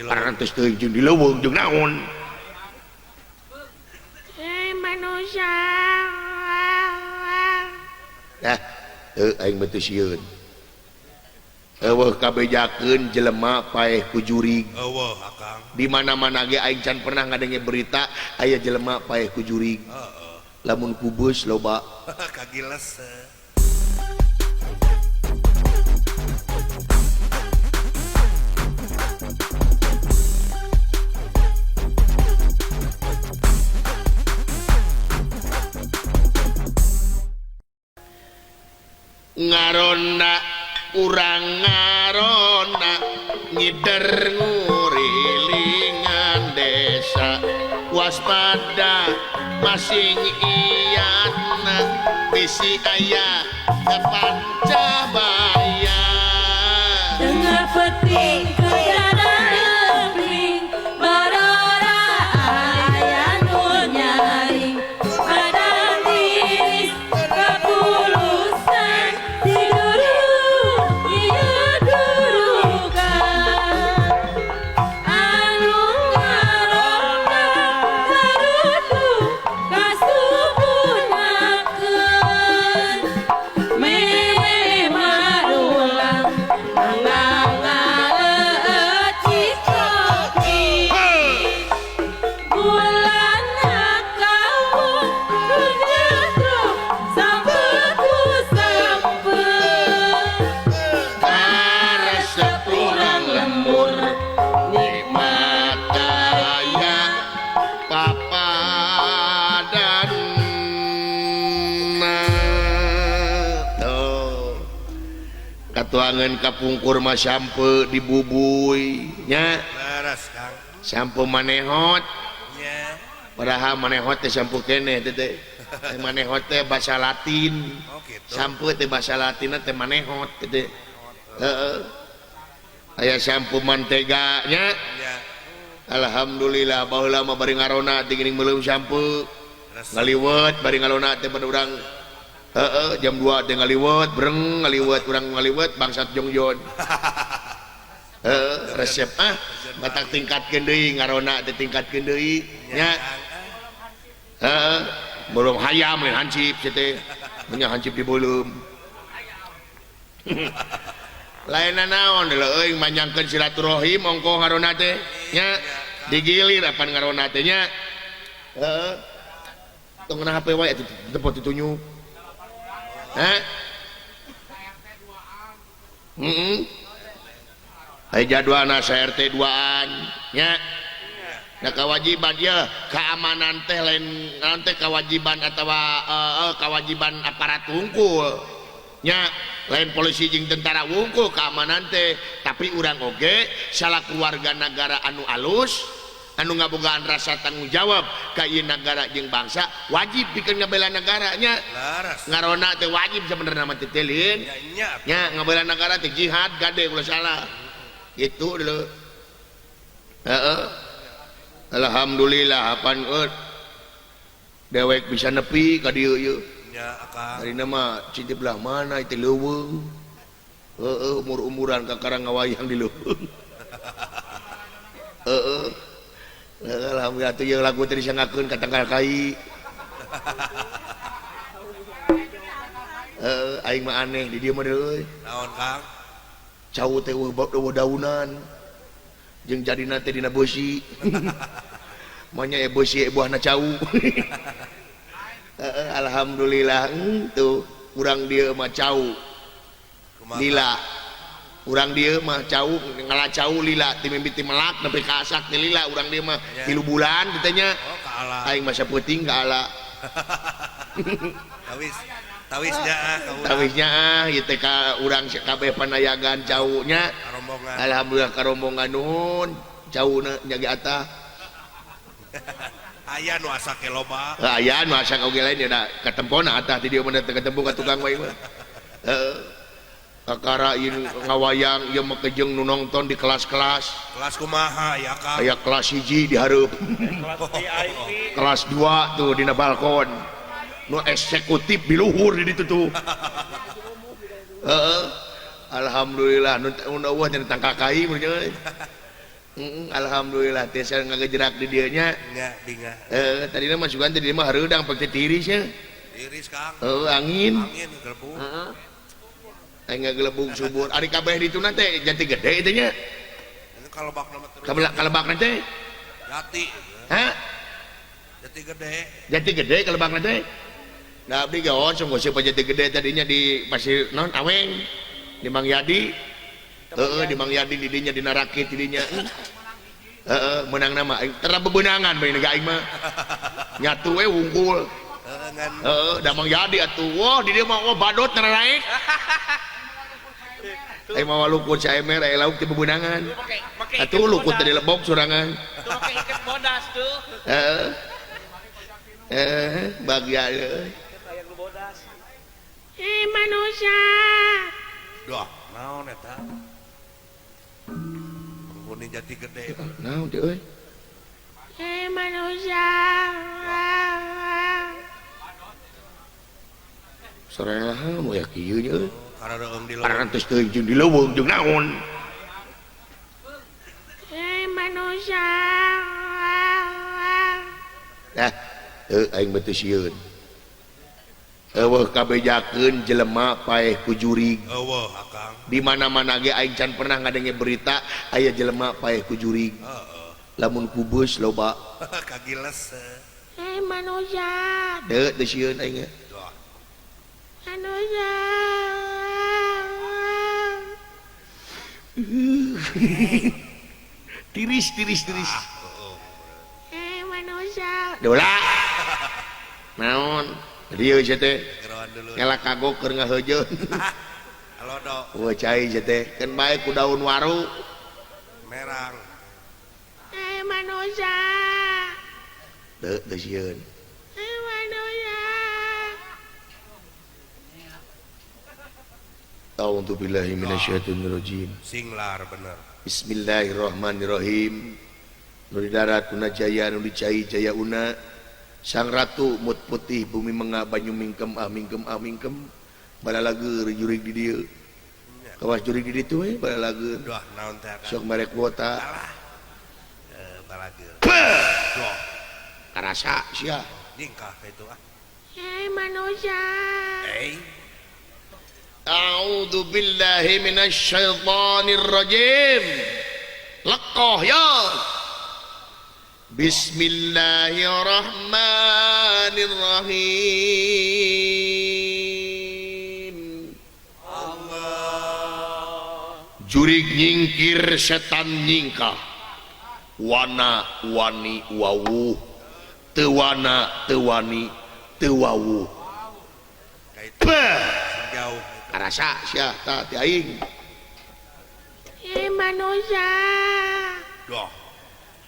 parantos teuing jeung di leuweung jeung naon manusia aing mah teu sieun eueuh kabejakeun jelema paeh ku jurig eueuh akang di mana-mana ge aing can pernah ngadenge berita aya jelema paeh ku jurig lamun ku beus loba kagiles ngaronda urang ngaronda ngider ngurilingan desa waspada masing iyatna bisi aya Pancabaya dengar peting kejaran ring barora aya nu nyaring padang tiris kapulusan tidur ieu durukan anu ngaronda garudu kasubunakeun marulang mangangaleut cikoki bulan kaum dunyatro sampeku sampeun karesep urang lembur nikmat aya papadanna katuangan kapungkur mah sampe dibubuy nya beres Kang sampe manehot nya padahal manehot teh sampe keneh teh manehot teh basa Latin oh gitu sampe teh basa Latinna teh manehot teh heeh aya sampe mantega nya nya alhamdulillah baheula mah bari ngarona teh geuning meuleum sampe ngaliwet bari ngalona teh pada urang jam 2 teh ngaliwet breng ngaliwet urang ngaliwet bangsat jongjon resep batak tingkatkeun deui ngarona teh tingkatkeun deui nya belum hayam lain hansip teh nya hansip di beuleum lainna naon euy manyangkeun silaturahim ongko ngarona teh nya digilir apan ngarona teh nya tong ngana HP wae tepot ditunjuk aya jadwalna RT 2an nya nah kewajiban ya keamanan teh lain nanti kewajiban atawa kewajiban aparat wungkul nya lain polisi jeung tentara wungkul keamanan teh tapi urang oge salah keluarga negara anu alus anu ngabogaan rasa tanggung jawab ka ieu nagara jeung bangsa wajib pikeun ngabela negaranya laras ngarona teh wajib sebenarnya mah teh lin nya ngabela negara teh jihad gade ulah salah gitu dulu alhamdulillah apan dewek bisa nepi ka dieu ieu nya akang dari nama cinti belah mana itu leuweung umur-umuran kakarang ngawayang di leuweung alhamdulillah tuh yang lagu tadi sangakeun ka tanggal kai aing mah aneh di dieu mah deui naon Kang cau teh eueuh daunan jeung jadina teh dina beusi manya beusi buahna cau alhamdulillah tuh urang dieu mah cau lila urang dieu mah cau ngalacau lila ti mimpi ti melak nepi ka asak ti lila urang dieu mah 3 bulan ditanya oh kaala aing mah sapeuting kaala tawisnya tawisnya ieu teh ka urang kabeh panayagan caunya rombongan alhamdulillah ka rombongan nuhun cauna nyaga atah aya nu asake loba aya nu asak oge lain ya katempona atah ti dieu mah teh katempo ka tukang wae mah kakara ieu ngawayang ieu mah kejeng nu nonton di kelas-kelas kelas kumaha ya Kang aya kelas 1 di hareup kelas 2 tuh dina balkon nu eksekutif di luhur di ditu tuh alhamdulillah nu eueuh cenah tangka kai mun Alhamdulillah tiasa ngagejerak di dianya. Nya dinga. Tadi masukan tadi mah hareudang pakai tirisnya. Iris Kang. Angin. Angin gelebung. Aing ngagelebung subur. Ari kabeh dituna teh jati gede teh nya. Itu kalebak nama terus. Kalebakna teh. Jati. Hah? Jati gede. Jati gede kalebakna teh. Da abdi gaon song gosip jati gede tadinya di Pasir non Aweng. Di Mang Yadi. Di Mang Yadi didinya di Narakit didinya. Menang nama aing tara bebeunangan bae nega aing mah. Nyatu we wungkul. Da Mang Yadi atuh. Wah di dieu mah badot tara naik. Mau lukut CMR lauk di bebeunangan. Atuh lukut tadi lebok sorangan. Tuh pakai ikat bodas tuh. Bagian Kayak lu bodas. manusia Duh, naon eta? Penghuni jati gede. naon teh euy manusia sorangan moal kieu nya euy Karena reung di karena leuweung. teh teu jeung di leuweung jeung naon manusia aing beuteus sieun eueuh kabejakeun jelema paeh ku jurig Eueuh Akang. di mana-mana ge aing can pernah ngadenge berita aya jelema paeh ku jurig lamun ku beus loba Kagiles. manusia teu sieun aing Duh. manusia tiris manusia dola naon dieu sia teh Geroan dulu. ngela kagok keur ngaheujeun Halo Dok. wah cai sia teh keun bae ku daun waru Merang. manusia teu sieun manusia a'udzu billahi minasyaitonir rajim Singlar bener. bismillahirrahmanirrahim nu di darat una jaya nu di cai jaya una sang ratu mut putih bumi menga banyu mingkem mingkem balalager jurig di dieu kawas jurig di ditu we balalager Duh, naon teh Akang? sok mere kuota Balageur. Duh, karasa sia ningkah itu ah. manusia a'udzu billahi minasyaitonir rajim lekoh ya bismillahirrahmanirrahim jurig nyingkir setan nyingkah wana wani wawuh teu wana teu wani teu wawuh Kaitu jauh. karasa sia tah ti aing manusia Duh,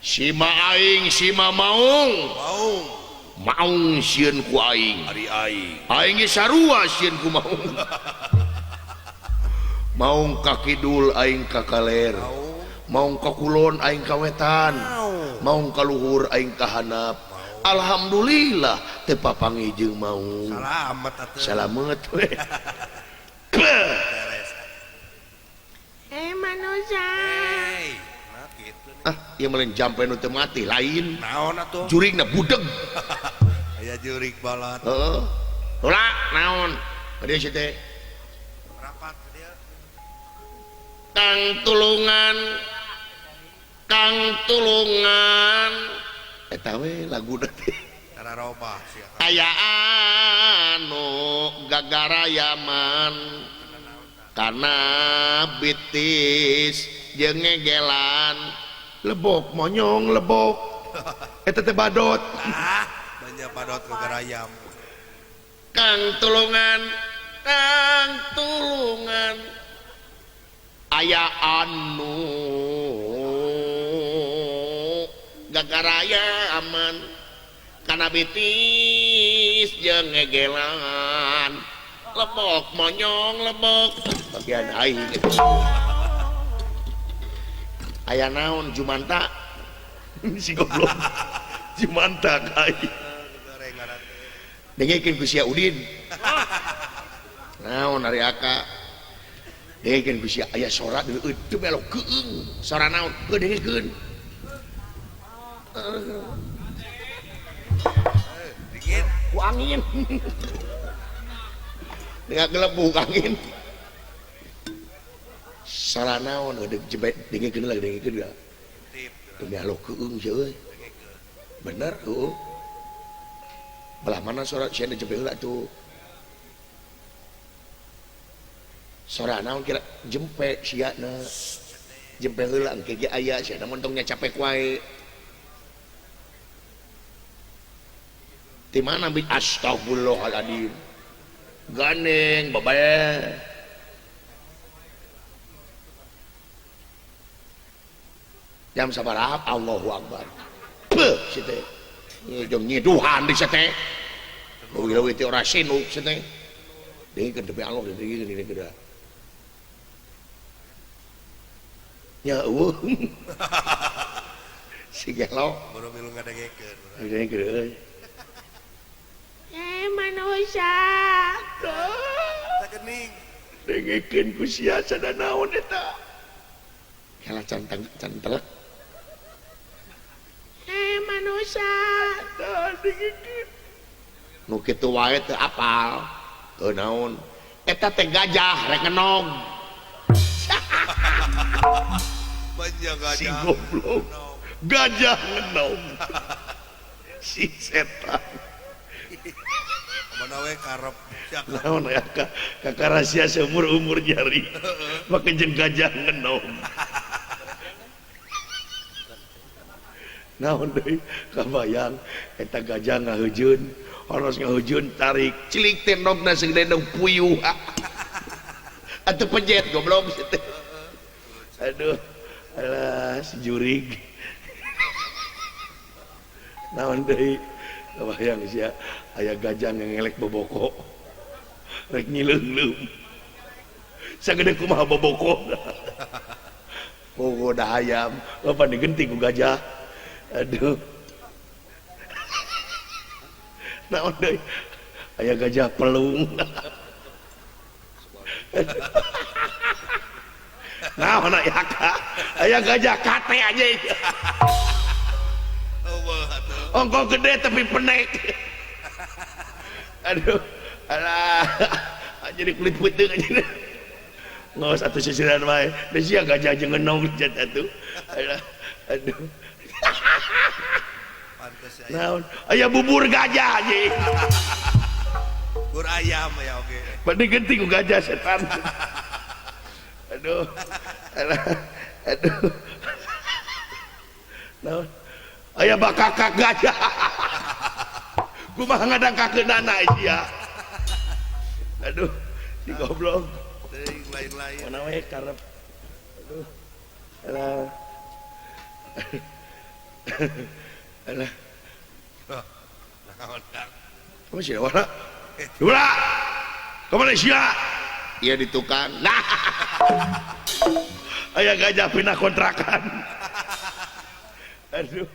sima aing sima maung maung sieun ku aing ari aing. aing ge sarua sieun ku maung maung ka kidul aing ka kaler maung ka kulon aing ka wetan maung ka luhur aing ka handap alhamdulillah teu papangi jeung maung Salamet atuh. salamet we Beres. manusia Nah gitu nih. ah ieu meureun jampe nu teu mati lain Naon atuh? juringna budeg Aya jurig balot. heeh ulah naon dia si teh Rapat dia. Kang tulungan eta we laguna teh Cara robah sia. aya anu gagarayaman karena bitis jeung ngegelan lebok monyong lebok eta teh badot Banyak padot ke garayam. Kang tulungan aya anu gagaraya aman kana bitis jeung ngegelan lebok monyong lebok bagian aing aya naon jumanta si goblok jumanta kai Gorengan atuh. dengekeun ku sia Udin naon ari aka dengekeun ku sia aya sora teu belok keung sora naon dengekeun Dingin. ku angin dengan gelembung angin sora naon dengekeun lagi dengekeun ga Tip. teu belok keung sia euy bener tuh belah mana sora sia jempe heula tuh sora naon kira jempe siana jempe heula engke ge aya sia namun tongnya capek wae di mana bi astagfirullahaladzim gandeng babae jam sabaraha Allahu akbar beuh situ jeung nyiduhan di situ leuwih teh ora sinuk situ deui deui Allah deui deui ya eueuh si gelo Baru milu ngadengekeun. deui euy manusia. Tak gening. dengekeun ku sia sada naon eta kalah cantel Manusia. dengekeun nu kitu wae teu apal teu naon eta teh gajah rek ngenog Banyak si gajah. goblok gajah ngenog si setan Mana we karep siak. naon ya kakak rahasia seumur umur jari make jeung gajah ngenog naon deui kabayang eta gajah ngahejeun horos ngahejeun tarik cilik teh nogna segede dong puyuh atuh pejet goblok situ aduh alah si jurig naon deui kabayang sia aya gajah ngelek boboko rek nyileungleum sagede kumaha boboko bogo da ayam apa digenti ku gajah aduh naon deui aya gajah pelung naon aya gajah kate aja Eueuh atuh. ongkong gede tapi penek aduh alah jadi kulit putih aja ngawas satu sisiran wae da sia gajah jeung ngenog jat atuh aduh Pantes ya. naon aya bubur gajah aja Bur ayam ya oke. pada ganti ku gajah setan aduh alah aduh naon aya bakakak gajah kumaha ngadangkakeunana sia aduh si goblok Teuing lain-lain. mana we karep aduh alah alah Naon dak. kamu sih wala wala kemana sih iya di tukang nah aya gajah pindah kontrakan aduh